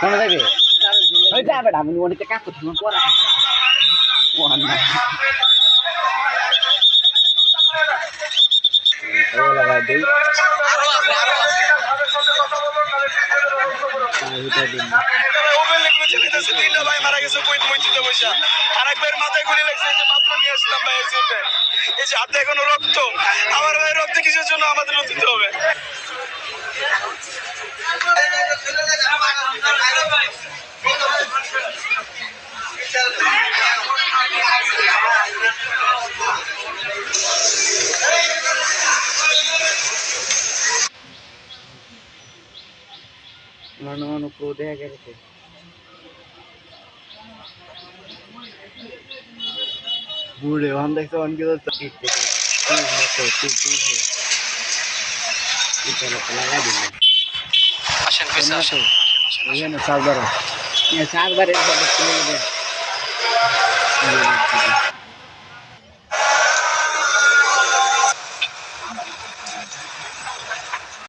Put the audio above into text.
কোন যাবে ওই যাবে না আমি ওনিতে কাজ করছি পড়া ওয়ান না ওই লাগাই দেই আরো আছে তাই দিন ওবেল লিখে চলিতেছে তিনটা ভাই মারা গেছে কই মইতে বসা আরেকবার মাথায় গুলি লাগছে যে মাত্র নিয়ে আসলাম ভাই এসেতে এই যে হাতে এখনো রক্ত আমার ভাই রক্ত কিসের জন্য আমাদের দিতে হবে মানু को দেখা গেছে বুড়ে हम देखते हैं उनके तो ठीक है ठीक लगा देंगे আসেন পয়সা আসেন ये ना साल बार ये साल बार